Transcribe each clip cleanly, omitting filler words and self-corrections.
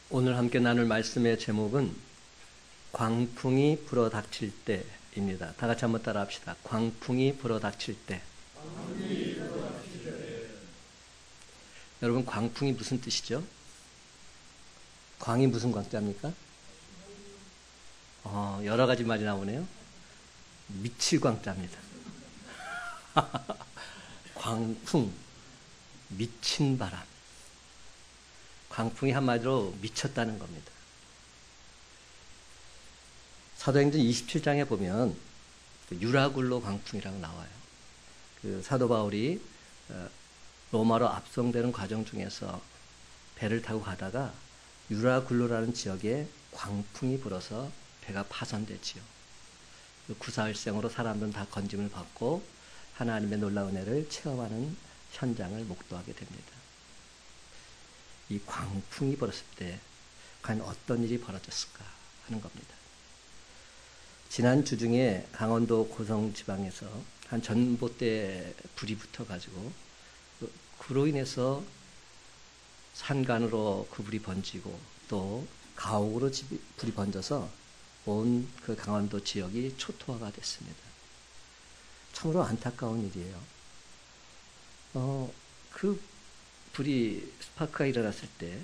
오늘 함께 나눌 말씀의 제목은 광풍이 불어닥칠 때입니다. 다 같이 한번 따라 합시다. 광풍이 불어닥칠 때. 여러분, 광풍이 무슨 뜻이죠? 광이 무슨 광자입니까? 여러 가지 말이 나오네요. 미칠 광자입니다. 광풍, 미친 바람. 광풍이 한마디로 미쳤다는 겁니다. 사도행전 27장에 보면 유라굴로 광풍이라고 나와요. 사도 바울이 로마로 압송되는 과정 중에서 배를 타고 가다가 유라굴로라는 지역에 광풍이 불어서 배가 파손되지요. 구사일생으로 사람들은 다 건짐을 받고 하나님의 놀라운 은혜를 체험하는 현장을 목도하게 됩니다. 이 광풍이 불었을 때 과연 어떤 일이 벌어졌을까 하는 겁니다. 지난 주 중에 강원도 고성 지방에서 한 전봇대 불이 붙어가지고 그로 인해서 산간으로 그 불이 번지고 또 가옥으로 불이 번져서 온 그 강원도 지역이 초토화가 됐습니다. 참으로 안타까운 일이에요. 그 불이 스파크가 일어났을 때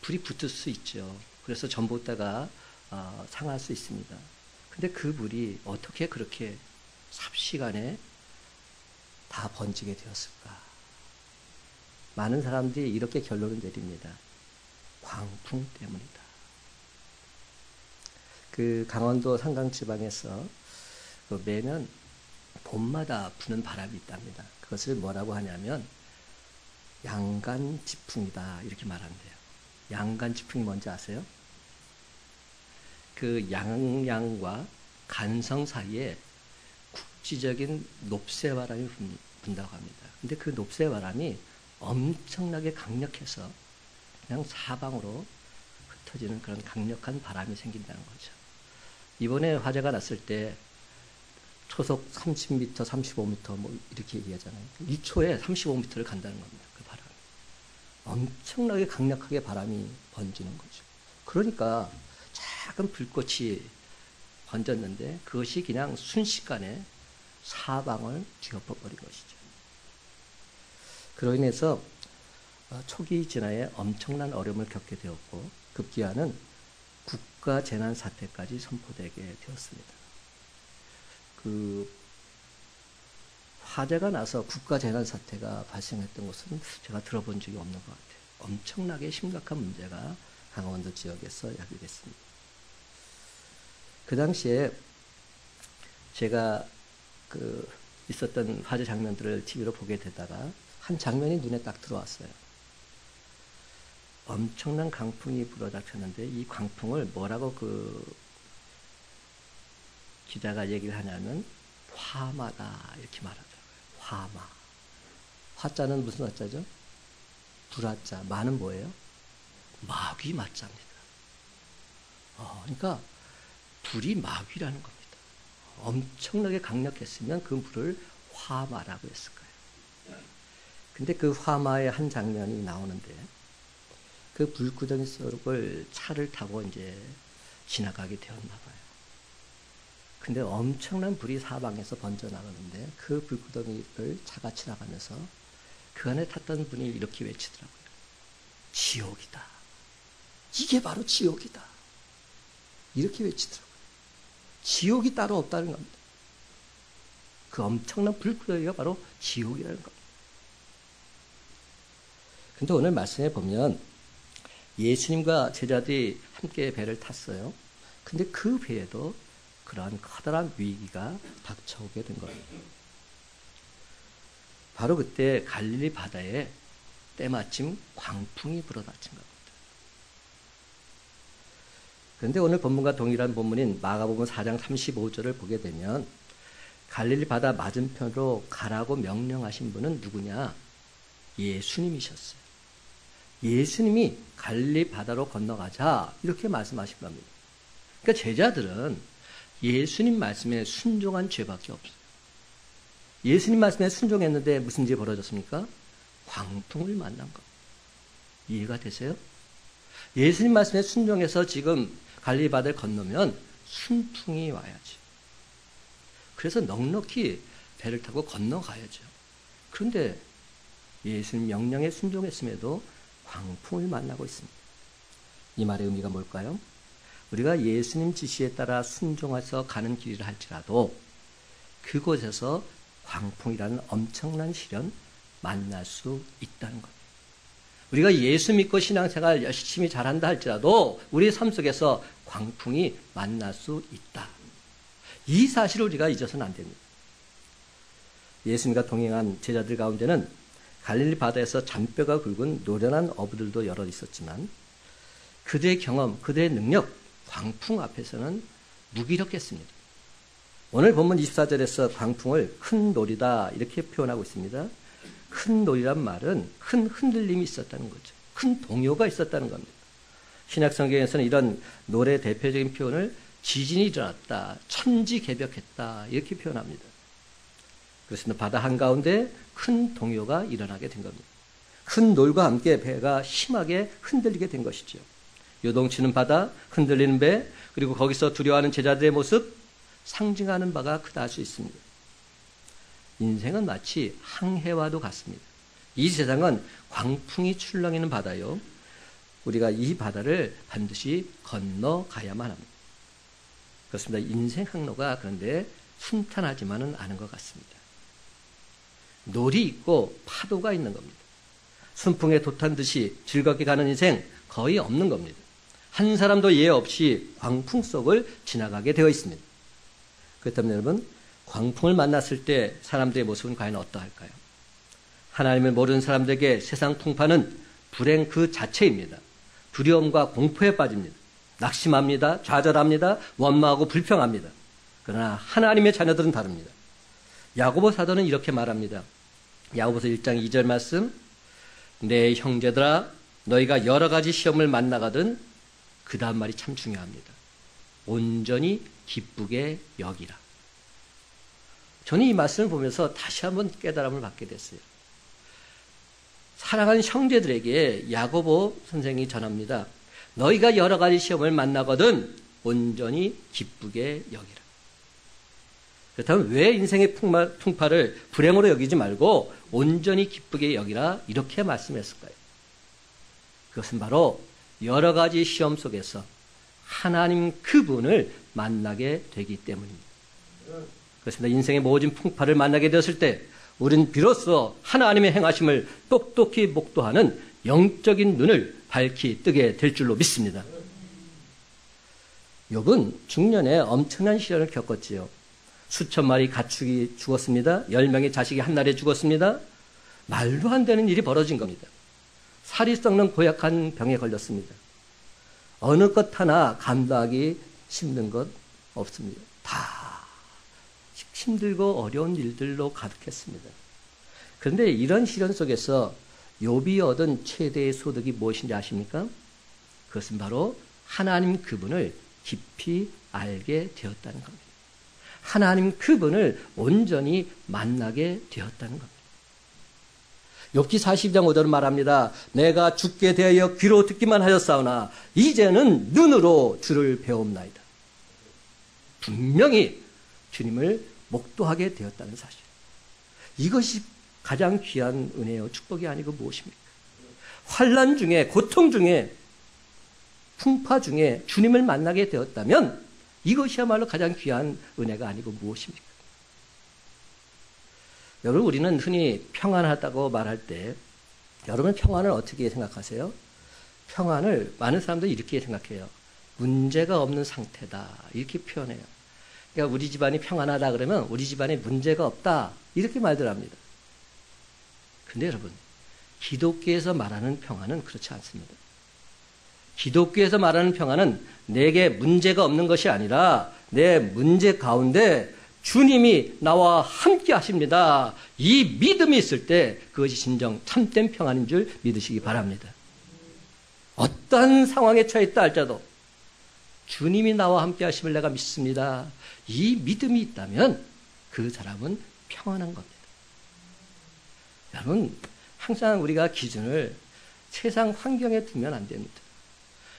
불이 붙을 수 있죠. 그래서 전봇대가 상할 수 있습니다. 근데 그 불이 어떻게 그렇게 삽시간에 다 번지게 되었을까? 많은 사람들이 이렇게 결론을 내립니다. 광풍 때문이다. 그 강원도 산강지방에서 매년 봄마다 부는 바람이 있답니다. 그것을 뭐라고 하냐면 양간지풍이다 이렇게 말한대요. 양간지풍이 뭔지 아세요? 그 양양과 간성 사이에 국지적인 높새바람이 분다고 합니다. 근데 그 높새바람이 엄청나게 강력해서 그냥 사방으로 흩어지는 그런 강력한 바람이 생긴다는 거죠. 이번에 화재가 났을 때 초속 30m, 35m 뭐 이렇게 얘기하잖아요. 1초에 35m를 간다는 겁니다. 그 바람이. 엄청나게 강력하게 바람이 번지는 거죠. 그러니까 작은 불꽃이 번졌는데 그것이 그냥 순식간에 사방을 뒤엎어버린 것이죠. 그로 인해서 초기 진화에 엄청난 어려움을 겪게 되었고 급기야는 국가 재난 사태까지 선포되게 되었습니다. 그 화재가 나서 국가 재난 사태가 발생했던 것은 제가 들어본 적이 없는 것 같아요. 엄청나게 심각한 문제가 강원도 지역에서 야기됐습니다. 그 당시에 제가 있었던 화재 장면들을 TV로 보게 되다가 한 장면이 눈에 딱 들어왔어요. 엄청난 강풍이 불어닥쳤는데 이 광풍을 뭐라고 기자가 얘기를 하냐면 화마다 이렇게 말하더라고요. 화마. 화자는 무슨 화자죠? 불화자. 마는 뭐예요? 마귀 마자입니다. 그러니까 불이 마귀라는 겁니다. 엄청나게 강력했으면 그 불을 화마라고 했을 거예요. 근데 그 화마의 한 장면이 나오는데 그 불구덩이 속을 차를 타고 이제 지나가게 되었나 봐요. 근데 엄청난 불이 사방에서 번져나가는데 그 불구덩이를 차가 지나가면서 그 안에 탔던 분이 이렇게 외치더라고요. 지옥이다. 이게 바로 지옥이다. 이렇게 외치더라고요. 지옥이 따로 없다는 겁니다. 그 엄청난 불구덩이가 바로 지옥이라는 겁니다. 근데 오늘 말씀에 보면 예수님과 제자들이 함께 배를 탔어요. 근데 그 배에도 그러한 커다란 위기가 닥쳐오게 된 겁니다. 바로 그때 갈릴리 바다에 때마침 광풍이 불어닥친 겁니다. 그런데 오늘 본문과 동일한 본문인 마가복음 4장 35절을 보게 되면 갈릴리 바다 맞은편으로 가라고 명령하신 분은 누구냐? 예수님이셨어요. 예수님이 갈릴리 바다로 건너가자 이렇게 말씀하신 겁니다. 그러니까 제자들은 예수님 말씀에 순종한 죄밖에 없어요. 예수님 말씀에 순종했는데 무슨 일이 벌어졌습니까? 광풍을 만난 겁니다. 이해가 되세요? 예수님 말씀에 순종해서 지금 갈릴리 바다를 건너면 순풍이 와야지. 그래서 넉넉히 배를 타고 건너가야죠. 그런데 예수님 명령에 순종했음에도 광풍을 만나고 있습니다. 이 말의 의미가 뭘까요? 우리가 예수님 지시에 따라 순종해서 가는 길이라 할지라도 그곳에서 광풍이라는 엄청난 시련 만날 수 있다는 겁니다. 우리가 예수 믿고 신앙생활 열심히 잘한다 할지라도 우리의 삶 속에서 광풍이 만날 수 있다. 이 사실을 우리가 잊어서는 안 됩니다. 예수님과 동행한 제자들 가운데는 갈릴리 바다에서 잔뼈가 굵은 노련한 어부들도 여러 있었지만 그들의 경험, 그들의 능력, 광풍 앞에서는 무기력했습니다. 오늘 본문 24절에서 광풍을 큰 놀이다 이렇게 표현하고 있습니다. 큰 놀이란 말은 큰 흔들림이 있었다는 거죠. 큰 동요가 있었다는 겁니다. 신약 성경에서는 이런 노래 대표적인 표현을 지진이 일어났다, 천지개벽했다 이렇게 표현합니다. 그렇습니다. 바다 한가운데 큰 동요가 일어나게 된 겁니다. 큰 놀과 함께 배가 심하게 흔들리게 된 것이죠. 요동치는 바다, 흔들리는 배, 그리고 거기서 두려워하는 제자들의 모습, 상징하는 바가 크다 할 수 있습니다. 인생은 마치 항해와도 같습니다. 이 세상은 광풍이 출렁이는 바다요. 우리가 이 바다를 반드시 건너가야만 합니다. 그렇습니다. 인생 항로가 그런데 순탄하지만은 않은 것 같습니다. 놀이 있고 파도가 있는 겁니다. 순풍에 돛한 듯이 즐겁게 가는 인생 거의 없는 겁니다. 한 사람도 예외 없이 광풍 속을 지나가게 되어 있습니다. 그렇다면 여러분, 광풍을 만났을 때 사람들의 모습은 과연 어떠할까요? 하나님을 모르는 사람들에게 세상 풍파는 불행 그 자체입니다. 두려움과 공포에 빠집니다. 낙심합니다. 좌절합니다. 원망하고 불평합니다. 그러나 하나님의 자녀들은 다릅니다. 야고보 사도는 이렇게 말합니다. 야고보서 1장 2절 말씀, 내 형제들아 너희가 여러 가지 시험을 만나거든, 그 다음 말이 참 중요합니다. 온전히 기쁘게 여기라. 저는 이 말씀을 보면서 다시 한번 깨달음을 받게 됐어요. 사랑하는 형제들에게 야고보 선생이 전합니다. 너희가 여러 가지 시험을 만나거든 온전히 기쁘게 여기라. 그렇다면 왜 인생의 풍파를 불행으로 여기지 말고 온전히 기쁘게 여기라 이렇게 말씀했을까요? 그것은 바로 여러 가지 시험 속에서 하나님 그분을 만나게 되기 때문입니다. 그렇습니다. 인생의 모든 풍파를 만나게 되었을 때 우리는 비로소 하나님의 행하심을 똑똑히 목도하는 영적인 눈을 밝히 뜨게 될 줄로 믿습니다. 욥은 중년에 엄청난 시련을 겪었지요. 수천 마리 가축이 죽었습니다. 10명의 자식이 한날에 죽었습니다. 말도 안 되는 일이 벌어진 겁니다. 살이 썩는 고약한 병에 걸렸습니다. 어느 것 하나 감당하기 힘든 것 없습니다. 다 힘들고 어려운 일들로 가득했습니다. 그런데 이런 시련 속에서 욥이 얻은 최대의 소득이 무엇인지 아십니까? 그것은 바로 하나님 그분을 깊이 알게 되었다는 겁니다. 하나님 그분을 온전히 만나게 되었다는 겁니다. 욥기 42장 5절은 말합니다. 내가 죽게 되어 귀로 듣기만 하였사오나 이제는 눈으로 주를 배움나이다. 분명히 주님을 목도하게 되었다는 사실. 이것이 가장 귀한 은혜요 축복이 아니고 무엇입니까? 환난 중에, 고통 중에, 풍파 중에 주님을 만나게 되었다면 이것이야말로 가장 귀한 은혜가 아니고 무엇입니까? 여러분, 우리는 흔히 평안하다고 말할 때 여러분 평안을 어떻게 생각하세요? 평안을 많은 사람들이 이렇게 생각해요. 문제가 없는 상태다 이렇게 표현해요. 그러니까 우리 집안이 평안하다 그러면 우리 집안에 문제가 없다 이렇게 말들 합니다. 근데 여러분, 기독교에서 말하는 평안은 그렇지 않습니다. 기독교에서 말하는 평안은 내게 문제가 없는 것이 아니라 내 문제 가운데 주님이 나와 함께 하십니다. 이 믿음이 있을 때 그것이 진정 참된 평안인 줄 믿으시기 바랍니다. 어떠한 상황에 처했다 할지라도 주님이 나와 함께 하심을 내가 믿습니다. 이 믿음이 있다면 그 사람은 평안한 겁니다. 여러분, 항상 우리가 기준을 세상 환경에 두면 안 됩니다.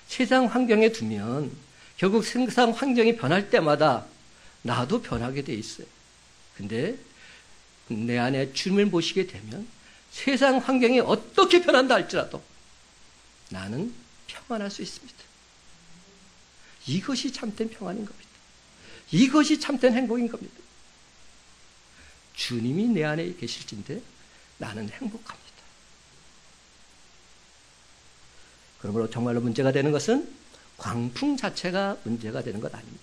세상 환경에 두면 결국 세상 환경이 변할 때마다 나도 변하게 돼 있어요. 근데 내 안에 주님을 모시게 되면 세상 환경이 어떻게 변한다 할지라도 나는 평안할 수 있습니다. 이것이 참된 평안인 겁니다. 이것이 참된 행복인 겁니다. 주님이 내 안에 계실진데 나는 행복합니다. 그러므로 정말로 문제가 되는 것은 광풍 자체가 문제가 되는 것 아닙니다.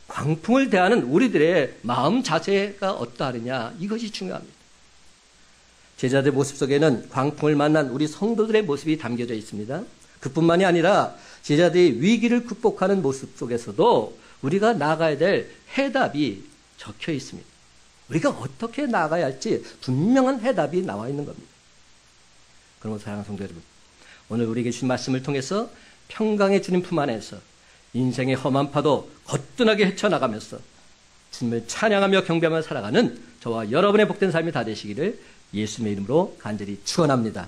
광풍을 대하는 우리들의 마음 자세가 어떠하느냐, 이것이 중요합니다. 제자들의 모습 속에는 광풍을 만난 우리 성도들의 모습이 담겨져 있습니다. 그뿐만이 아니라 제자들이 위기를 극복하는 모습 속에서도 우리가 나아가야 될 해답이 적혀 있습니다. 우리가 어떻게 나아가야 할지 분명한 해답이 나와 있는 겁니다. 그러므로 사랑하는 성도 여러분, 오늘 우리에게 주신 말씀을 통해서 평강의 주님 품 안에서 인생의 험한 파도 거뜬하게 헤쳐나가면서 주님을 찬양하며 경배하며 살아가는 저와 여러분의 복된 삶이 다 되시기를 예수님의 이름으로 간절히 축원합니다.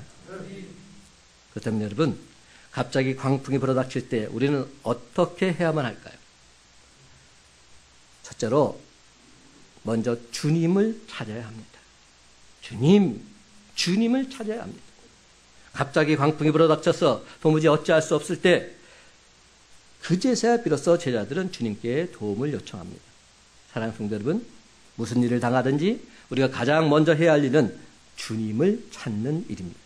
그렇다면 여러분, 갑자기 광풍이 불어닥칠 때 우리는 어떻게 해야만 할까요? 첫째로 먼저 주님을 찾아야 합니다. 주님을 찾아야 합니다. 갑자기 광풍이 불어닥쳐서 도무지 어찌할 수 없을 때 그제서야 비로소 제자들은 주님께 도움을 요청합니다. 사랑하는 성도 여러분, 무슨 일을 당하든지 우리가 가장 먼저 해야 할 일은 주님을 찾는 일입니다.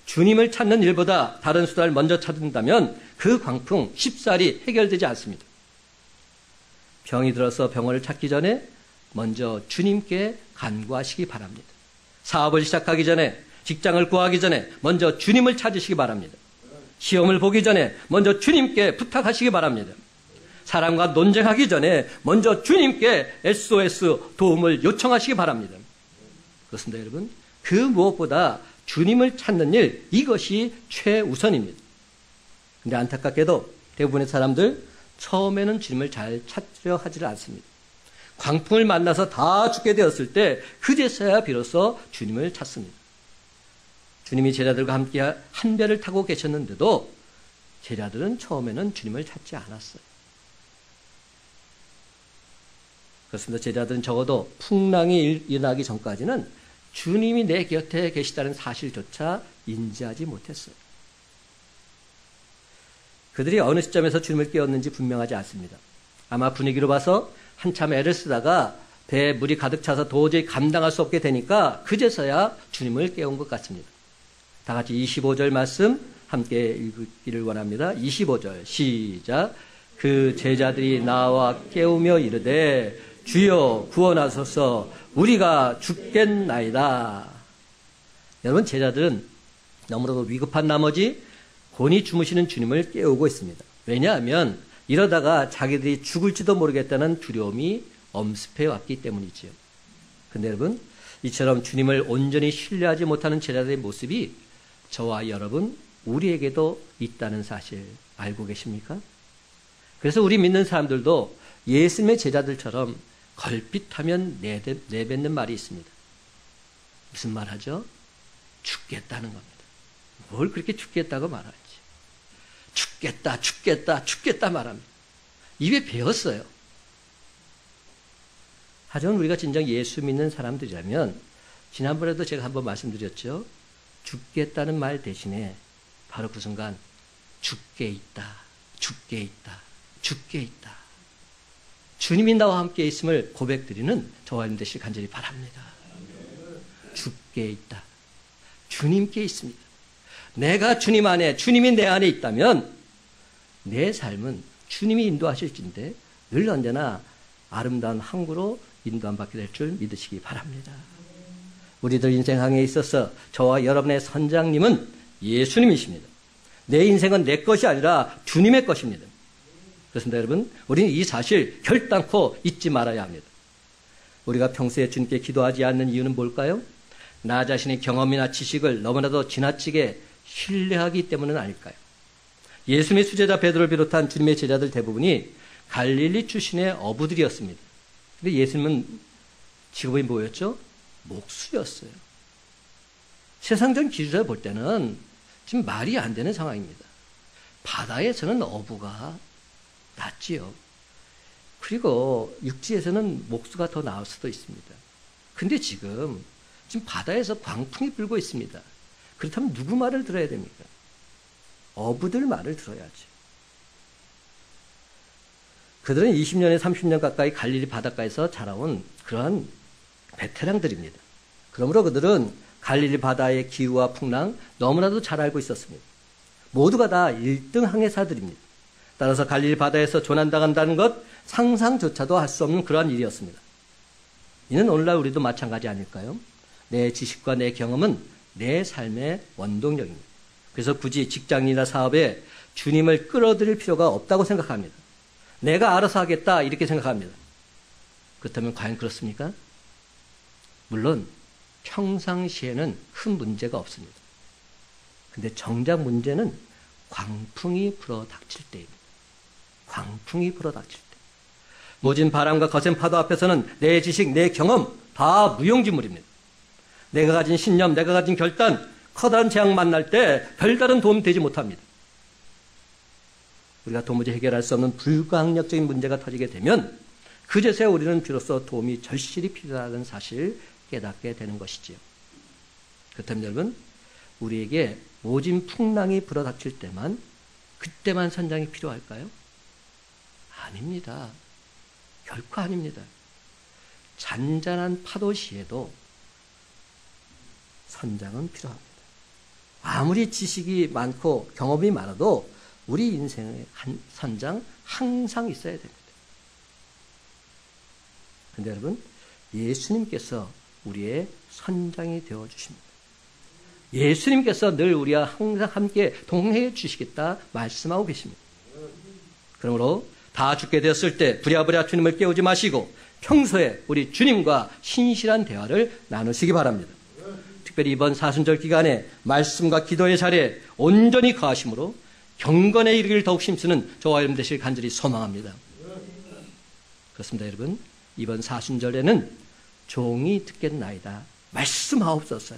주님을 찾는 일보다 다른 수단을 먼저 찾는다면 그 광풍 쉽사리 해결되지 않습니다. 병이 들어서 병원을 찾기 전에 먼저 주님께 간구하시기 바랍니다. 사업을 시작하기 전에, 직장을 구하기 전에 먼저 주님을 찾으시기 바랍니다. 시험을 보기 전에 먼저 주님께 부탁하시기 바랍니다. 사람과 논쟁하기 전에 먼저 주님께 SOS 도움을 요청하시기 바랍니다. 그렇습니다, 여러분. 그 무엇보다 주님을 찾는 일, 이것이 최우선입니다. 근데 안타깝게도 대부분의 사람들 처음에는 주님을 잘 찾으려 하지를 않습니다. 광풍을 만나서 다 죽게 되었을 때 그제서야 비로소 주님을 찾습니다. 주님이 제자들과 함께 한 배를 타고 계셨는데도 제자들은 처음에는 주님을 찾지 않았어요. 그렇습니다. 제자들은 적어도 풍랑이 일어나기 전까지는 주님이 내 곁에 계시다는 사실조차 인지하지 못했어요. 그들이 어느 시점에서 주님을 깨웠는지 분명하지 않습니다. 아마 분위기로 봐서 한참 애를 쓰다가 배에 물이 가득 차서 도저히 감당할 수 없게 되니까 그제서야 주님을 깨운 것 같습니다. 다 같이 25절 말씀 함께 읽기를 원합니다. 25절 시작. 그 제자들이 나와 깨우며 이르되 주여 구원하소서, 우리가 죽겠나이다. 여러분, 제자들은 너무나도 위급한 나머지 곤히 주무시는 주님을 깨우고 있습니다. 왜냐하면 이러다가 자기들이 죽을지도 모르겠다는 두려움이 엄습해 왔기 때문이지요. 근데 여러분, 이처럼 주님을 온전히 신뢰하지 못하는 제자들의 모습이 저와 여러분, 우리에게도 있다는 사실 알고 계십니까? 그래서 우리 믿는 사람들도 예수님의 제자들처럼 걸핏하면 내뱉는 말이 있습니다. 무슨 말 하죠? 죽겠다는 겁니다. 뭘 그렇게 죽겠다고 말하지? 죽겠다, 죽겠다, 죽겠다 말합니다. 입에 배었어요. 하지만 우리가 진정 예수 믿는 사람들이라면 지난번에도 제가 한번 말씀드렸죠. 죽겠다는 말 대신에 바로 그 순간 죽게 있다, 죽게 있다, 죽게 있다. 주님이 나와 함께 있음을 고백드리는 저와 여러분 되시길 간절히 바랍니다. 죽게 있다. 주님께 있습니다. 내가 주님 안에, 주님이 내 안에 있다면 내 삶은 주님이 인도하실진데 늘 언제나 아름다운 항구로 인도함 받게 될 줄 믿으시기 바랍니다. 우리들 인생항에 있어서 저와 여러분의 선장님은 예수님이십니다. 내 인생은 내 것이 아니라 주님의 것입니다. 그렇습니다, 여러분. 우리는 이 사실 결단코 잊지 말아야 합니다. 우리가 평소에 주님께 기도하지 않는 이유는 뭘까요? 나 자신의 경험이나 지식을 너무나도 지나치게 신뢰하기 때문은 아닐까요? 예수님의 수제자 베드로를 비롯한 주님의 제자들 대부분이 갈릴리 출신의 어부들이었습니다. 근데 예수님은 직업이 뭐였죠? 목수였어요. 세상적인 기준으로 볼 때는 지금 말이 안 되는 상황입니다. 바다에서는 어부가 낫지요. 그리고 육지에서는 목수가 더 나을 수도 있습니다. 근데 지금 바다에서 광풍이 불고 있습니다. 그렇다면 누구 말을 들어야 됩니까? 어부들 말을 들어야지. 그들은 20년에 30년 가까이 갈릴리 바닷가에서 자라온 그러한 베테랑들입니다. 그러므로 그들은 갈릴리 바다의 기후와 풍랑 너무나도 잘 알고 있었습니다. 모두가 다 1등 항해사들입니다. 따라서 갈릴리 바다에서 조난당한다는 것 상상조차도 할 수 없는 그러한 일이었습니다. 이는 오늘날 우리도 마찬가지 아닐까요? 내 지식과 내 경험은 내 삶의 원동력입니다. 그래서 굳이 직장이나 사업에 주님을 끌어들일 필요가 없다고 생각합니다. 내가 알아서 하겠다 이렇게 생각합니다. 그렇다면 과연 그렇습니까? 물론 평상시에는 큰 문제가 없습니다. 근데 정작 문제는 광풍이 불어 닥칠 때입니다. 광풍이 불어 닥칠 때. 모진 바람과 거센 파도 앞에서는 내 지식, 내 경험 다 무용지물입니다. 내가 가진 신념, 내가 가진 결단, 커다란 재앙 만날 때 별다른 도움 되지 못합니다. 우리가 도무지 해결할 수 없는 불가항력적인 문제가 터지게 되면 그제서야 우리는 비로소 도움이 절실히 필요하다는 사실을 깨닫게 되는 것이지요. 그렇다면 여러분, 우리에게 모진 풍랑이 불어닥칠 때만, 그때만 선장이 필요할까요? 아닙니다. 결코 아닙니다. 잔잔한 파도 시에도 선장은 필요합니다. 아무리 지식이 많고 경험이 많아도 우리 인생의 한 선장 항상 있어야 됩니다. 그런데 여러분, 예수님께서 우리의 선장이 되어주십니다. 예수님께서 늘 우리와 항상 함께 동행해 주시겠다 말씀하고 계십니다. 그러므로 다 죽게 되었을 때 부랴부랴 주님을 깨우지 마시고 평소에 우리 주님과 신실한 대화를 나누시기 바랍니다. 특별히 이번 사순절 기간에 말씀과 기도의 자리에 온전히 거하심으로 경건에 이르기를 더욱 힘쓰는 저와 여러분 되시길 간절히 소망합니다. 그렇습니다, 여러분. 이번 사순절에는 종이 듣겠나이다 말씀하옵소서.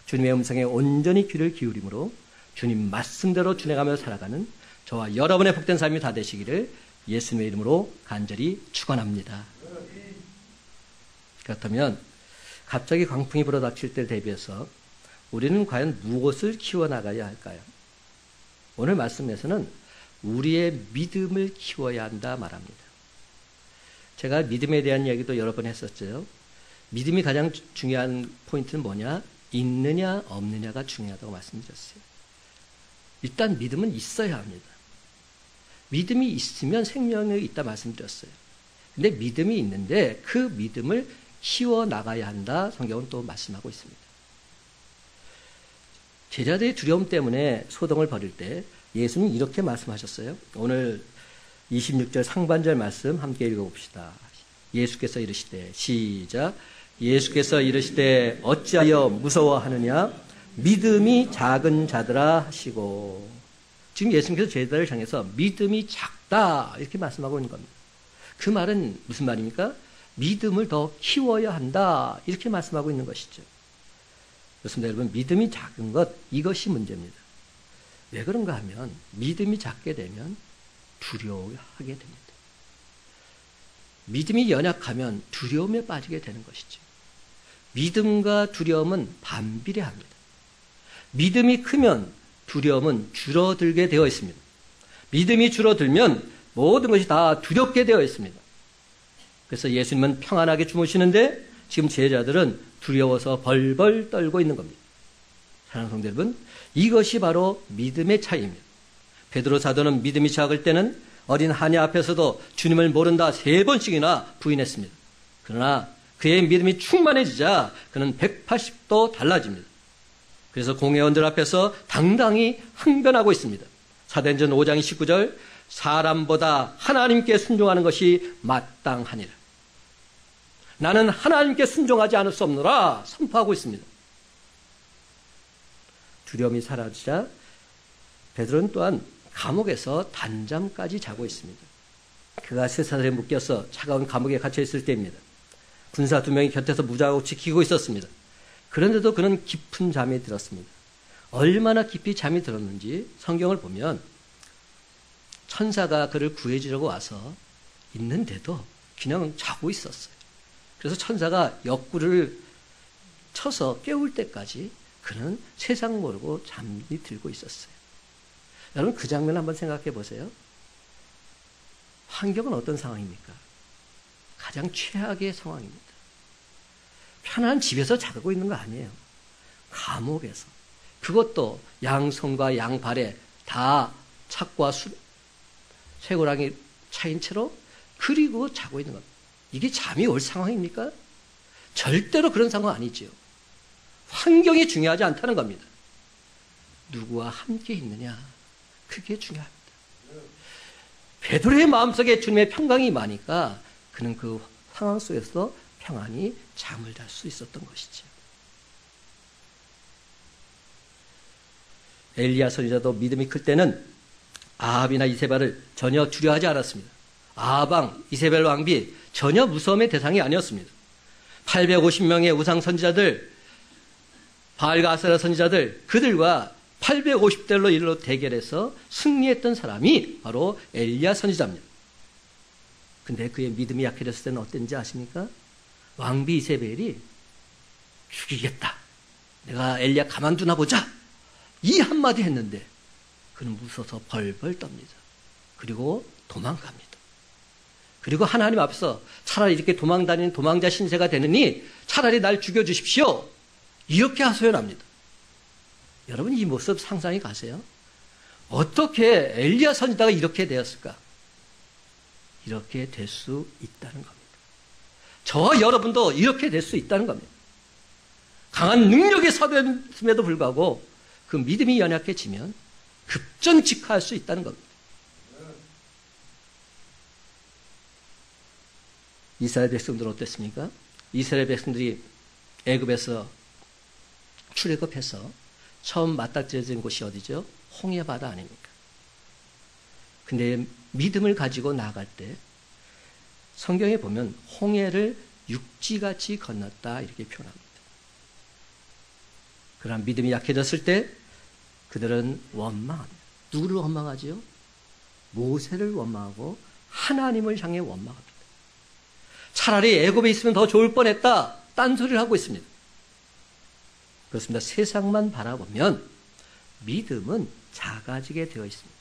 주님의 음성에 온전히 귀를 기울임으로 주님 말씀대로 준행하며 살아가는 저와 여러분의 복된 삶이 다 되시기를 예수님의 이름으로 간절히 축원합니다. 그렇다면 갑자기 광풍이 불어닥칠 때를 대비해서 우리는 과연 무엇을 키워나가야 할까요? 오늘 말씀에서는 우리의 믿음을 키워야 한다 말합니다. 제가 믿음에 대한 이야기도 여러 번 했었죠. 믿음이 가장 중요한 포인트는 뭐냐? 있느냐 없느냐가 중요하다고 말씀드렸어요. 일단 믿음은 있어야 합니다. 믿음이 있으면 생명이 있다 말씀드렸어요. 근데 믿음이 있는데 그 믿음을 키워나가야 한다 성경은 또 말씀하고 있습니다. 제자들의 두려움 때문에 소동을 벌일 때 예수님이 이렇게 말씀하셨어요. 오늘 26절 상반절 말씀 함께 읽어봅시다. 예수께서 이르시되 시작. 예수께서 이르시되 어찌하여 무서워하느냐 믿음이 작은 자들아 하시고. 지금 예수님께서 제자들을 향해서 믿음이 작다 이렇게 말씀하고 있는 겁니다. 그 말은 무슨 말입니까? 믿음을 더 키워야 한다 이렇게 말씀하고 있는 것이죠. 그렇습니다, 여러분. 믿음이 작은 것, 이것이 문제입니다. 왜 그런가 하면 믿음이 작게 되면 두려워하게 됩니다. 믿음이 연약하면 두려움에 빠지게 되는 것이죠. 믿음과 두려움은 반비례합니다. 믿음이 크면 두려움은 줄어들게 되어 있습니다. 믿음이 줄어들면 모든 것이 다 두렵게 되어 있습니다. 그래서 예수님은 평안하게 주무시는데 지금 제자들은 두려워서 벌벌 떨고 있는 겁니다. 사랑하는 성도 여러분, 이것이 바로 믿음의 차이입니다. 베드로 사도는 믿음이 작을 때는 어린 하냐 앞에서도 주님을 모른다 3번씩이나 부인했습니다. 그러나 그의 믿음이 충만해지자 그는 180도 달라집니다. 그래서 공회원들 앞에서 당당히 항변하고 있습니다. 사도행전 5장 19절 사람보다 하나님께 순종하는 것이 마땅하니라. 나는 하나님께 순종하지 않을 수 없노라 선포하고 있습니다. 두려움이 사라지자 베드로는 또한 감옥에서 단잠까지 자고 있습니다. 그가 쇠사슬에 묶여서 차가운 감옥에 갇혀 있을 때입니다. 군사 2명이 곁에서 무장하고 지키고 있었습니다. 그런데도 그는 깊은 잠이 들었습니다. 얼마나 깊이 잠이 들었는지 성경을 보면 천사가 그를 구해주려고 와서 있는데도 그냥 자고 있었어요. 그래서 천사가 옆구리를 쳐서 깨울 때까지 그는 세상 모르고 잠이 들고 있었어요. 여러분 그 장면 한번 생각해 보세요. 환경은 어떤 상황입니까? 가장 최악의 상황입니다. 편안한 집에서 자고 있는 거 아니에요. 감옥에서. 그것도 양손과 양발에 다 착과 쇠고랑이 차인 채로 그리고 자고 있는 겁니다. 이게 잠이 올 상황입니까? 절대로 그런 상황 아니지요. 환경이 중요하지 않다는 겁니다. 누구와 함께 있느냐, 그게 중요합니다. 베드로의 마음속에 주님의 평강이 많으니까 그는 그 상황 속에서 평안히 잠을 잘 수 있었던 것이죠. 엘리야 선지자도 믿음이 클 때는 아합이나 이세벨을 전혀 두려워하지 않았습니다. 아합왕, 이세벨 왕비 전혀 무서움의 대상이 아니었습니다. 850명의 우상 선지자들, 바알과 아세라 선지자들, 그들과 850대로 일로 대결해서 승리했던 사람이 바로 엘리야 선지자입니다. 근데 그의 믿음이 약해졌을 때는 어땠는지 아십니까? 왕비 이세벨이 죽이겠다, 내가 엘리야 가만두나 보자, 이 한마디 했는데 그는 무서워서 벌벌 떱니다. 그리고 도망갑니다. 그리고 하나님 앞에서 차라리 이렇게 도망다니는 도망자 신세가 되느니 차라리 날 죽여주십시오, 이렇게 하소연합니다. 여러분 이 모습 상상이 가세요? 어떻게 엘리야 선지자가 이렇게 되었을까? 이렇게 될 수 있다는 겁니다. 저와 여러분도 이렇게 될 수 있다는 겁니다. 강한 능력의 사도임에도 불구하고 그 믿음이 연약해지면 급전직하할 수 있다는 겁니다. 이스라엘 백성들은 어땠습니까? 이스라엘 백성들이 애굽에서 출애굽해서 처음 맞닥뜨려진 곳이 어디죠? 홍해바다 아닙니까? 근데 믿음을 가지고 나아갈 때 성경에 보면 홍해를 육지같이 건넜다 이렇게 표현합니다. 그러나 믿음이 약해졌을 때 그들은 원망합니다. 누구를 원망하지요? 모세를 원망하고 하나님을 향해 원망합니다. 차라리 애굽에 있으면 더 좋을 뻔했다, 딴소리를 하고 있습니다. 그렇습니다. 세상만 바라보면 믿음은 작아지게 되어 있습니다.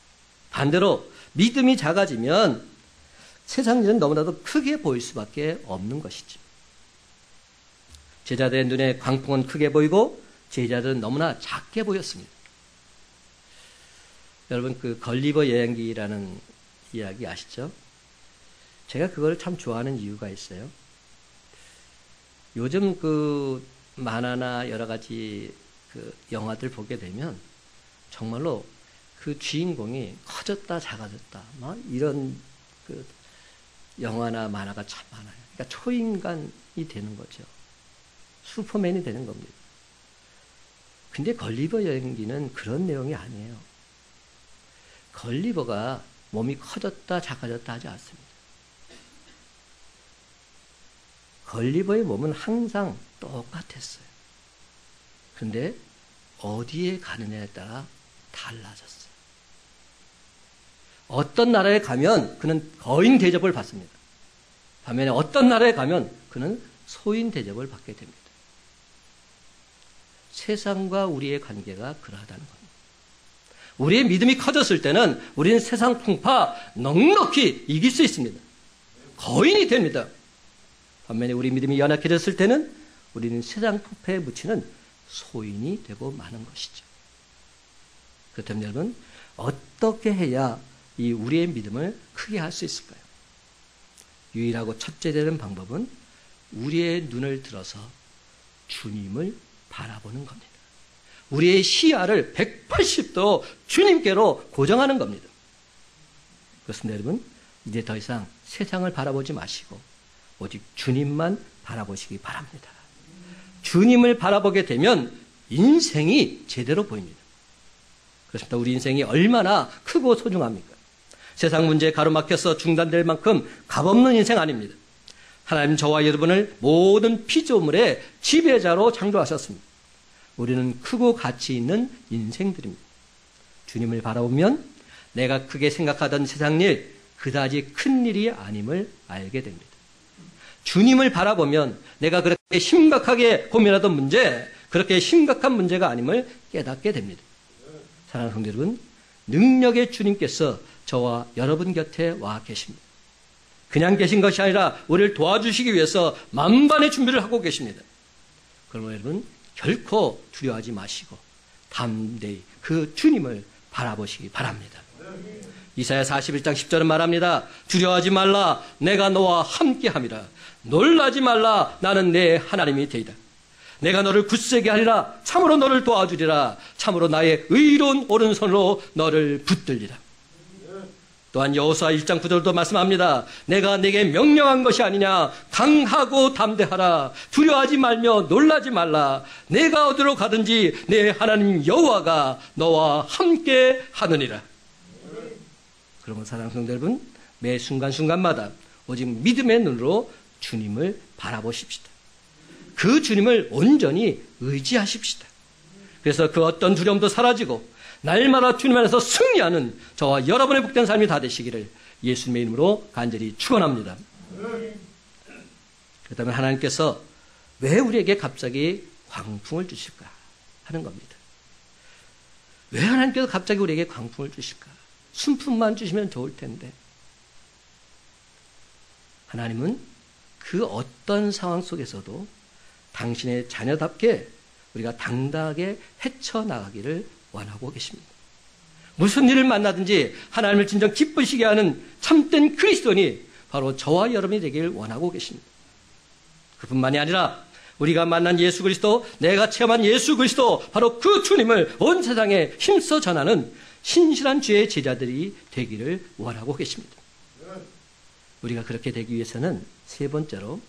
반대로 믿음이 작아지면 세상 일은 너무나도 크게 보일 수밖에 없는 것이죠. 제자들의 눈에 광풍은 크게 보이고 제자들은 너무나 작게 보였습니다. 여러분 그 걸리버 여행기라는 이야기 아시죠? 제가 그걸 참 좋아하는 이유가 있어요. 요즘 그 만화나 여러 가지 그 영화들 보게 되면 정말로 그 주인공이 커졌다 작아졌다 막 이런 그 영화나 만화가 참 많아요. 그러니까 초인간이 되는 거죠. 슈퍼맨이 되는 겁니다. 근데 걸리버 여행기는 그런 내용이 아니에요. 걸리버가 몸이 커졌다 작아졌다 하지 않습니다. 걸리버의 몸은 항상 똑같았어요. 그런데 어디에 가느냐에 따라 달라졌어요. 어떤 나라에 가면 그는 거인 대접을 받습니다. 반면에 어떤 나라에 가면 그는 소인 대접을 받게 됩니다. 세상과 우리의 관계가 그러하다는 겁니다. 우리의 믿음이 커졌을 때는 우리는 세상 풍파 넉넉히 이길 수 있습니다. 거인이 됩니다. 반면에 우리 믿음이 연약해졌을 때는 우리는 세상 풍파에 묻히는 소인이 되고 마는 것이죠. 그렇다면 여러분 어떻게 해야 이 우리의 믿음을 크게 할 수 있을까요? 유일하고 첫째 되는 방법은 우리의 눈을 들어서 주님을 바라보는 겁니다. 우리의 시야를 180도 주님께로 고정하는 겁니다. 그렇습니다, 여러분. 이제 더 이상 세상을 바라보지 마시고 오직 주님만 바라보시기 바랍니다. 주님을 바라보게 되면 인생이 제대로 보입니다. 그렇습니다. 우리 인생이 얼마나 크고 소중합니까? 세상 문제에 가로막혀서 중단될 만큼 값없는 인생 아닙니다. 하나님 저와 여러분을 모든 피조물의 지배자로 창조하셨습니다. 우리는 크고 가치 있는 인생들입니다. 주님을 바라보면 내가 크게 생각하던 세상 일, 그다지 큰 일이 아님을 알게 됩니다. 주님을 바라보면 내가 그렇게 심각하게 고민하던 문제, 그렇게 심각한 문제가 아님을 깨닫게 됩니다. 사랑하는 성도 여러분, 능력의 주님께서 저와 여러분 곁에 와 계십니다. 그냥 계신 것이 아니라 우리를 도와주시기 위해서 만반의 준비를 하고 계십니다. 그러므로 여러분 결코 두려워하지 마시고 담대히 그 주님을 바라보시기 바랍니다. 이사야 41장 10절은 말합니다. 두려워하지 말라, 내가 너와 함께함이라. 놀라지 말라, 나는 내 하나님이 되이다. 내가 너를 굳세게 하리라. 참으로 너를 도와주리라. 참으로 나의 의로운 오른손으로 너를 붙들리라. 또한 여호수아 1장 9절도 말씀합니다. 내가 내게 명령한 것이 아니냐. 강하고 담대하라. 두려워하지 말며 놀라지 말라. 내가 어디로 가든지 내 하나님 여호와가 너와 함께 하느니라. 그러면 사랑하는 성도 여러분, 매 순간순간마다 오직 믿음의 눈으로 주님을 바라보십시다. 그 주님을 온전히 의지하십시다. 그래서 그 어떤 두려움도 사라지고 날마다 주님 안에서 승리하는 저와 여러분의 복된 삶이 다 되시기를 예수님의 이름으로 간절히 축원합니다. 그렇다면 하나님께서 왜 우리에게 갑자기 광풍을 주실까 하는 겁니다. 왜 하나님께서 갑자기 우리에게 광풍을 주실까? 순풍만 주시면 좋을 텐데. 하나님은 그 어떤 상황 속에서도 당신의 자녀답게 우리가 당당하게 헤쳐나가기를 원하고 계십니다. 무슨 일을 만나든지 하나님을 진정 기쁘시게 하는 참된 그리스도인이 바로 저와 여러분이 되기를 원하고 계십니다. 그뿐만이 아니라 우리가 만난 예수 그리스도, 내가 체험한 예수 그리스도, 바로 그 주님을 온 세상에 힘써 전하는 신실한 주의 제자들이 되기를 원하고 계십니다. 우리가 그렇게 되기 위해서는 세 번째로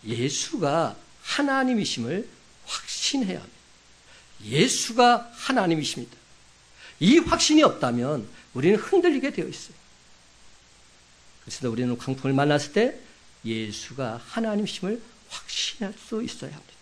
예수가 하나님이심을 확신해야 합니다. 예수가 하나님이십니다. 이 확신이 없다면 우리는 흔들리게 되어 있어요. 그래서 우리는 광풍을 만났을 때 예수가 하나님이심을 확신할 수 있어야 합니다.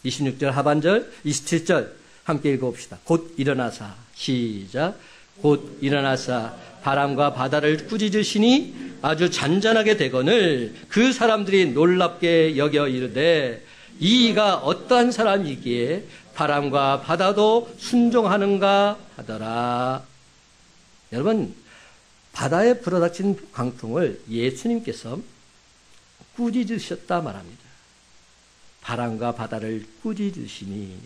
26절 하반절, 27절 함께 읽어봅시다. 곧 일어나사, 시작. 곧 일어나사 바람과 바다를 꾸짖으시니 아주 잔잔하게 되거늘 그 사람들이 놀랍게 여겨 이르되 이가 어떠한 사람이기에 바람과 바다도 순종하는가 하더라. 여러분, 바다에 불어닥친 광풍을 예수님께서 꾸짖으셨다 말합니다. 바람과 바다를 꾸짖으시니.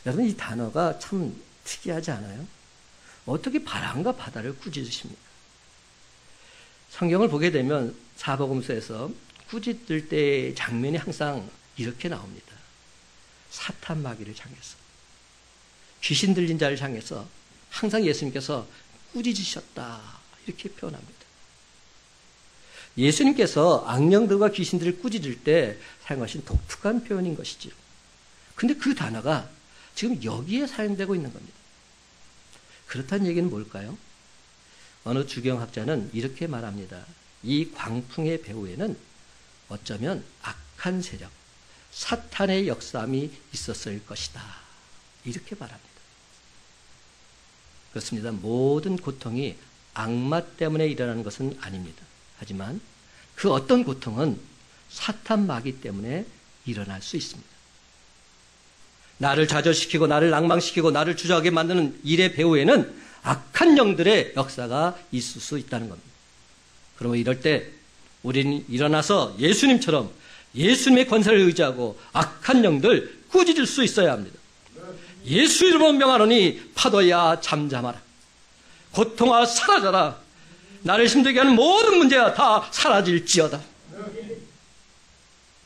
여러분, 이 단어가 참 특이하지 않아요? 어떻게 바람과 바다를 꾸짖으십니까? 성경을 보게 되면 사복음서에서 꾸짖을 때의 장면이 항상 이렇게 나옵니다. 사탄 마귀를 향해서, 귀신 들린 자를 향해서 항상 예수님께서 꾸짖으셨다 이렇게 표현합니다. 예수님께서 악령들과 귀신들을 꾸짖을 때 사용하신 독특한 표현인 것이지요. 근데 그 단어가 지금 여기에 사용되고 있는 겁니다. 그렇다는 얘기는 뭘까요? 어느 주경학자는 이렇게 말합니다. 이 광풍의 배후에는 어쩌면 악한 세력, 사탄의 역사함이 있었을 것이다. 이렇게 말합니다. 그렇습니다. 모든 고통이 악마 때문에 일어나는 것은 아닙니다. 하지만 그 어떤 고통은 사탄 마귀 때문에 일어날 수 있습니다. 나를 좌절시키고 나를 낭망시키고 나를 주저하게 만드는 일의 배후에는 악한 영들의 역사가 있을 수 있다는 겁니다. 그러면 이럴 때 우리는 일어나서 예수님처럼 예수님의 권세를 의지하고 악한 영들 꾸짖을 수 있어야 합니다. 예수 이름으로 명하노니 파도야 잠잠하라. 고통아 사라져라. 나를 힘들게 하는 모든 문제야 다 사라질지어다.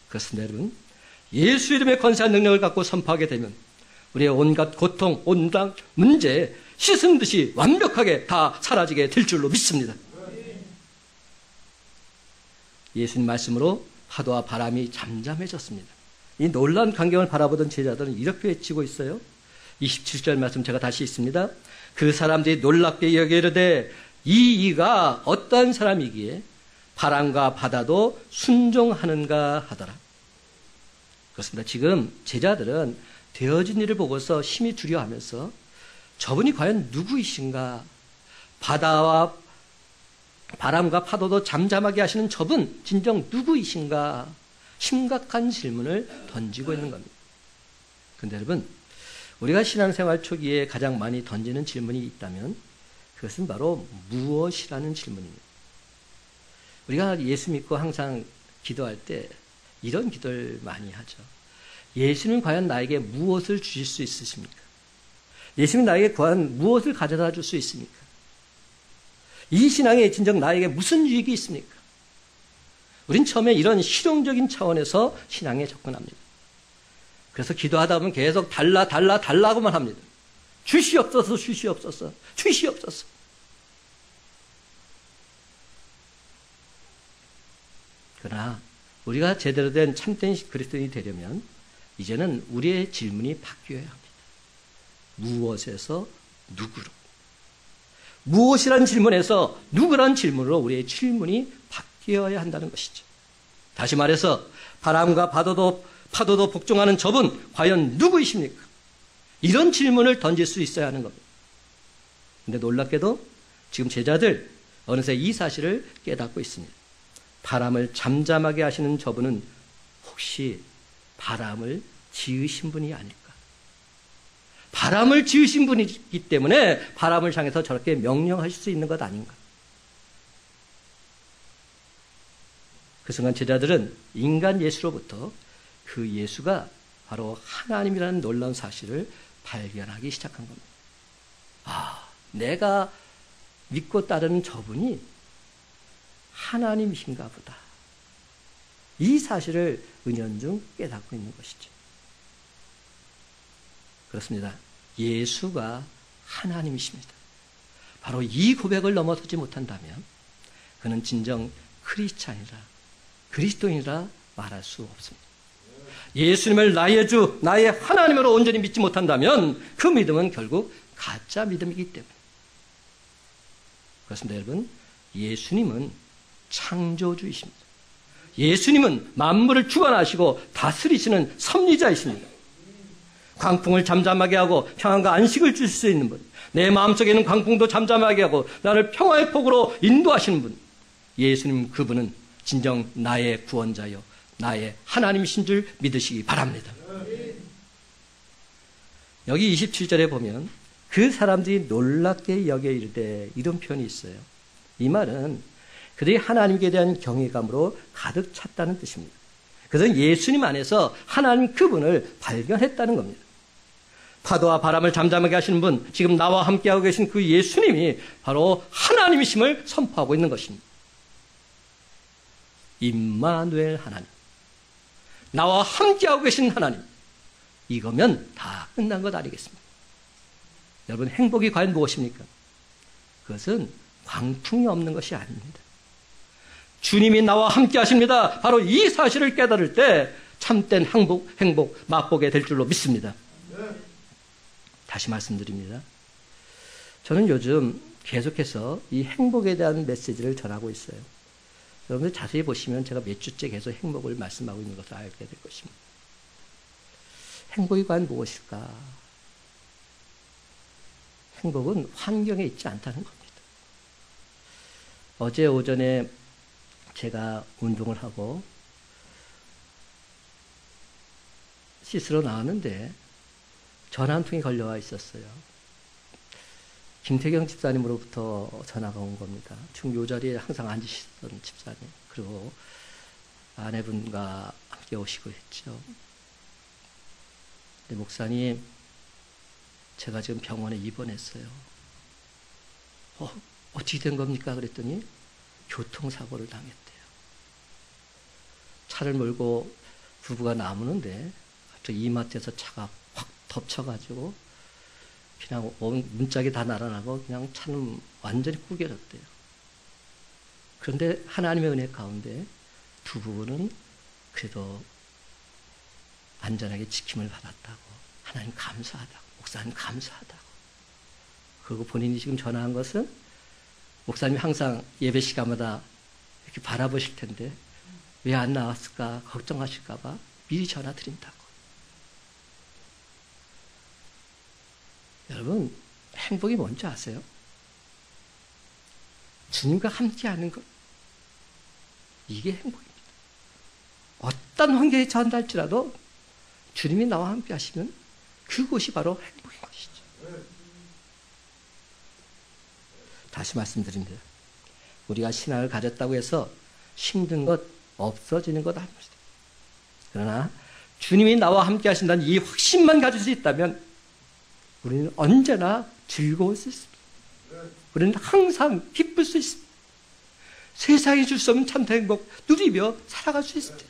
그렇습니다, 여러분. 예수 이름의 권세한 능력을 갖고 선포하게 되면 우리의 온갖 고통, 온갖 문제 씻은 듯이 완벽하게 다 사라지게 될 줄로 믿습니다. 예수님 말씀으로 파도와 바람이 잠잠해졌습니다. 이 놀라운 광경을 바라보던 제자들은 이렇게 외치고 있어요. 27절 말씀 제가 다시 읽습니다. 그 사람들이 놀랍게 여기르되 이가 어떠한 사람이기에 바람과 바다도 순종하는가 하더라. 그렇습니다. 지금 제자들은 되어진 일을 보고서 심히 두려워하면서 저분이 과연 누구이신가, 바다와 바람과 파도도 잠잠하게 하시는 저분 진정 누구이신가? 심각한 질문을 던지고 있는 겁니다. 그런데 여러분, 우리가 신앙생활 초기에 가장 많이 던지는 질문이 있다면 그것은 바로 무엇이라는 질문입니다. 우리가 예수 믿고 항상 기도할 때 이런 기도를 많이 하죠. 예수님 과연 나에게 무엇을 주실 수 있으십니까? 예수님 나에게 과연 무엇을 가져다 줄 수 있습니까? 이 신앙에 진정 나에게 무슨 유익이 있습니까? 우린 처음에 이런 실용적인 차원에서 신앙에 접근합니다. 그래서 기도하다 보면 계속 달라고만 합니다. 주시옵소서, 주시옵소서, 주시옵소서. 그러나 우리가 제대로 된 참된 그리스도인이 되려면 이제는 우리의 질문이 바뀌어야 합니다. 무엇에서 누구로? 무엇이란 질문에서 누구란 질문으로 우리의 질문이 바뀌어야 한다는 것이죠. 다시 말해서 바람과 파도도 복종하는 저분 과연 누구이십니까? 이런 질문을 던질 수 있어야 하는 겁니다. 그런데 놀랍게도 지금 제자들 어느새 이 사실을 깨닫고 있습니다. 바람을 잠잠하게 하시는 저분은 혹시 바람을 지으신 분이 아닐까? 바람을 지으신 분이기 때문에 바람을 향해서 저렇게 명령하실 수 있는 것 아닌가? 그 순간 제자들은 인간 예수로부터 그 예수가 바로 하나님이라는 놀라운 사실을 발견하기 시작한 겁니다. 아, 내가 믿고 따르는 저분이 하나님이신가 보다. 이 사실을 은연중 깨닫고 있는 것이죠. 그렇습니다. 예수가 하나님이십니다. 바로 이 고백을 넘어서지 못한다면 그는 진정 크리스찬이라, 그리스도인이라 말할 수 없습니다. 예수님을 나의 주, 나의 하나님으로 온전히 믿지 못한다면 그 믿음은 결국 가짜 믿음이기 때문에. 그렇습니다, 여러분. 예수님은 창조주이십니다. 예수님은 만물을 주관하시고 다스리시는 섭리자이십니다. 광풍을 잠잠하게 하고 평안과 안식을 주실 수 있는 분, 내 마음속에 있는 광풍도 잠잠하게 하고 나를 평화의 폭으로 인도하시는 분, 예수님 그분은 진정 나의 구원자요 나의 하나님이신 줄 믿으시기 바랍니다. 여기 27절에 보면 그 사람들이 놀랍게 여겨 이르되 이런 표현이 있어요. 이 말은 그들이 하나님께 대한 경외감으로 가득 찼다는 뜻입니다. 그들은 예수님 안에서 하나님 그분을 발견했다는 겁니다. 파도와 바람을 잠잠하게 하시는 분, 지금 나와 함께하고 계신 그 예수님이 바로 하나님이심을 선포하고 있는 것입니다. 임마누엘 하나님, 나와 함께하고 계신 하나님, 이거면 다 끝난 것 아니겠습니까? 여러분, 행복이 과연 무엇입니까? 그것은 광풍이 없는 것이 아닙니다. 주님이 나와 함께 하십니다. 바로 이 사실을 깨달을 때 참된 행복 맛보게 될 줄로 믿습니다. 다시 말씀드립니다. 저는 요즘 계속해서 이 행복에 대한 메시지를 전하고 있어요. 여러분들 자세히 보시면 제가 몇 주째 계속 행복을 말씀하고 있는 것을 알게 될 것입니다. 행복이 과연 무엇일까? 행복은 환경에 있지 않다는 겁니다. 어제 오전에 제가 운동을 하고 씻으러 나왔는데 전화 한 통이 걸려와 있었어요. 김태경 집사님으로부터 전화가 온 겁니다. 지금 이 자리에 항상 앉으시던 집사님, 그리고 아내분과 함께 오시고 했죠. 근데 목사님, 제가 지금 병원에 입원했어요. 어떻게 된 겁니까? 그랬더니 교통사고를 당했대요. 차를 몰고 부부가 나무는데 갑자기 이마트에서 차가 확 덮쳐가지고 그냥 문짝이 다 날아나고 그냥 차는 완전히 구겨졌대요. 그런데 하나님의 은혜 가운데 두 부부는 그래도 안전하게 지킴을 받았다고, 하나님 감사하다고, 목사님 감사하다고. 그리고 본인이 지금 전화한 것은 목사님이 항상 예배 시간마다 이렇게 바라보실 텐데 왜 안 나왔을까 걱정하실까 봐 미리 전화 드린다고. 여러분, 행복이 뭔지 아세요? 주님과 함께하는 것, 이게 행복입니다. 어떤 환경에 처한다 할지라도 주님이 나와 함께 하시면 그곳이 바로 행복인 것이죠. 다시 말씀드립니다. 우리가 신앙을 가졌다고 해서 힘든 것, 없어지는 것 아닙니다. 그러나 주님이 나와 함께 하신다는 이 확신만 가질 수 있다면 우리는 언제나 즐거울 수 있습니다. 우리는 항상 기쁠 수 있습니다. 세상이 줄 수 없는 참 행복 누리며 살아갈 수 있습니다.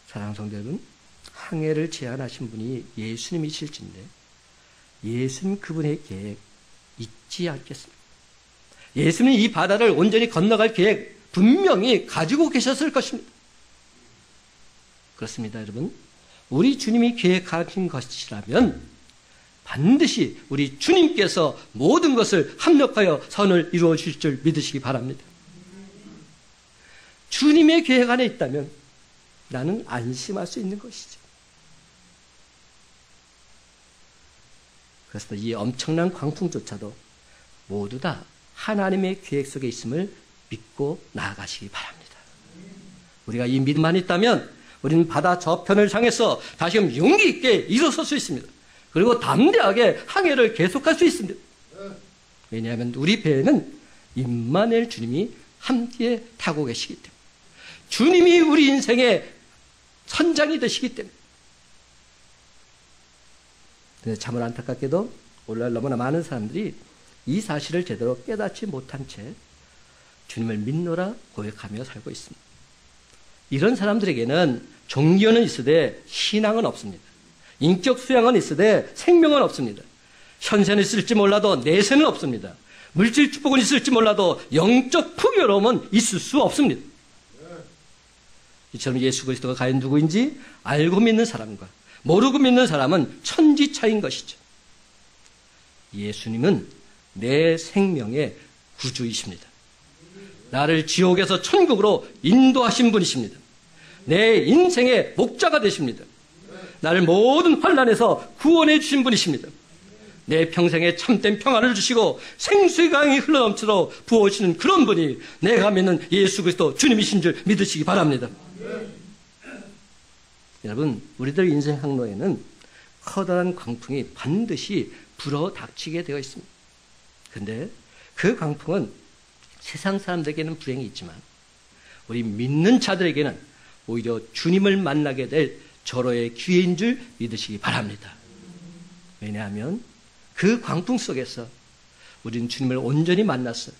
사랑하는 성도 여러분, 항해를 제안하신 분이 예수님이실진데 예수님 그분의 계획 잊지 않겠습니다. 예수님은 이 바다를 온전히 건너갈 계획 분명히 가지고 계셨을 것입니다. 그렇습니다, 여러분. 우리 주님이 계획하신 것이라면 반드시 우리 주님께서 모든 것을 합력하여 선을 이루어 주실 줄 믿으시기 바랍니다. 주님의 계획 안에 있다면 나는 안심할 수 있는 것이죠. 그래서 이 엄청난 광풍조차도 모두 다 하나님의 계획 속에 있음을 믿고 나아가시기 바랍니다. 우리가 이 믿음만 있다면 우리는 바다 저편을 향해서 다시금 용기 있게 일어설 수 있습니다. 그리고 담대하게 항해를 계속할 수 있습니다. 왜냐하면 우리 배에는 임마누엘 주님이 함께 타고 계시기 때문에, 주님이 우리 인생의 선장이 되시기 때문에. 근데 참으로 안타깝게도 오늘날 너무나 많은 사람들이 이 사실을 제대로 깨닫지 못한 채 주님을 믿노라 고백하며 살고 있습니다. 이런 사람들에게는 종교는 있으되 신앙은 없습니다. 인격 수양은 있으되 생명은 없습니다. 현세는 있을지 몰라도 내세는 없습니다. 물질 축복은 있을지 몰라도 영적 풍요로움은 있을 수 없습니다. 이처럼 예수 그리스도가 과연 누구인지 알고 믿는 사람과 모르고 믿는 사람은 천지 차이인 것이죠. 예수님은 내 생명의 구주이십니다. 나를 지옥에서 천국으로 인도하신 분이십니다. 내 인생의 목자가 되십니다. 나를 모든 환난에서 구원해 주신 분이십니다. 내 평생에 참된 평안을 주시고 생수의 강이 흘러넘치도록 부어주시는 그런 분이 내가 믿는 예수 그리스도 주님이신 줄 믿으시기 바랍니다. 여러분, 우리들 인생 항로에는 커다란 광풍이 반드시 불어 닥치게 되어 있습니다. 그런데 그 광풍은 세상 사람들에게는 불행이 있지만 우리 믿는 자들에게는 오히려 주님을 만나게 될 절호의 기회인 줄 믿으시기 바랍니다. 왜냐하면 그 광풍 속에서 우리는 주님을 온전히 만나서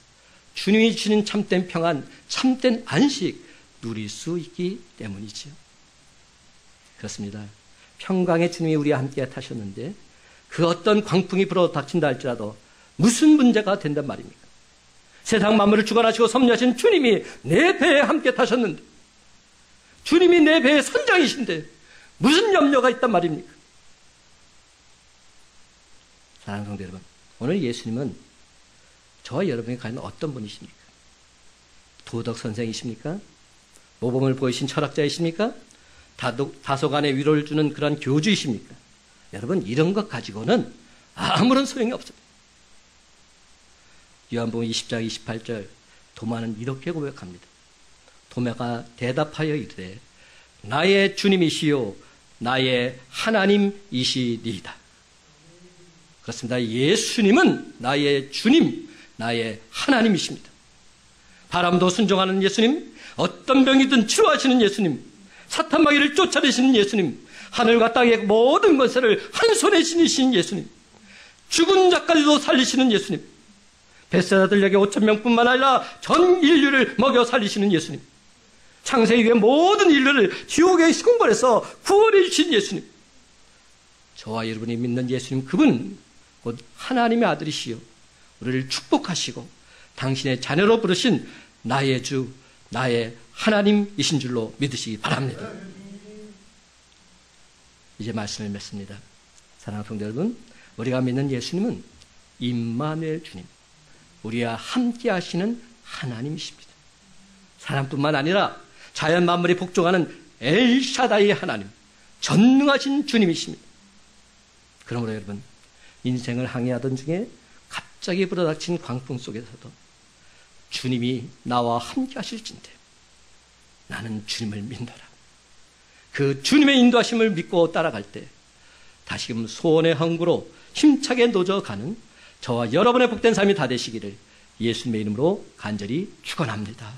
주님이 주시는 참된 평안, 참된 안식 누릴 수 있기 때문이지요. 그렇습니다. 평강의 주님이 우리와 함께 타셨는데 그 어떤 광풍이 불어 닥친다 할지라도 무슨 문제가 된단 말입니까? 세상 만물을 주관하시고 섭리하신 주님이 내 배에 함께 타셨는데, 주님이 내 배의 선장이신데 무슨 염려가 있단 말입니까? 사랑하는 성도 여러분, 오늘 예수님은 저와 여러분이 과연 어떤 분이십니까? 도덕 선생이십니까? 모범을 보이신 철학자이십니까? 다소간의 위로를 주는 그런 교주이십니까? 여러분, 이런 것 가지고는 아무런 소용이 없습니다. 요한복음 20장 28절 도마는 이렇게 고백합니다. 도마가 대답하여 이르되 나의 주님이시요 나의 하나님이시니이다. 그렇습니다. 예수님은 나의 주님, 나의 하나님이십니다. 바람도 순종하는 예수님, 어떤 병이든 치료하시는 예수님, 사탄 마귀를 쫓아내시는 예수님, 하늘과 땅의 모든 권세를 한 손에 지니시는 예수님, 죽은 자까지도 살리시는 예수님, 벳세다 들녘의 5,000명뿐만 아니라 전 인류를 먹여 살리시는 예수님, 창세 이후의 모든 인류를 지옥의 형벌에서 구원해 주신 예수님, 저와 여러분이 믿는 예수님, 그분 곧 하나님의 아들이시요 우리를 축복하시고 당신의 자녀로 부르신 나의 주, 나의 하나님이신 줄로 믿으시기 바랍니다. 이제 말씀을 맺습니다. 사랑하는 성도 여러분, 우리가 믿는 예수님은 임마누엘 주님, 우리와 함께 하시는 하나님이십니다. 사람뿐만 아니라 자연 만물이 복종하는 엘샤다이의 하나님, 전능하신 주님이십니다. 그러므로 여러분, 인생을 항해하던 중에 갑자기 불어닥친 광풍 속에서도 주님이 나와 함께 하실진대 나는 주님을 믿노라. 그 주님의 인도하심을 믿고 따라갈 때 다시금 소원의 항구로 힘차게 노져가는 저와 여러분의 복된 삶이 다 되시기를 예수님의 이름으로 간절히 축원합니다.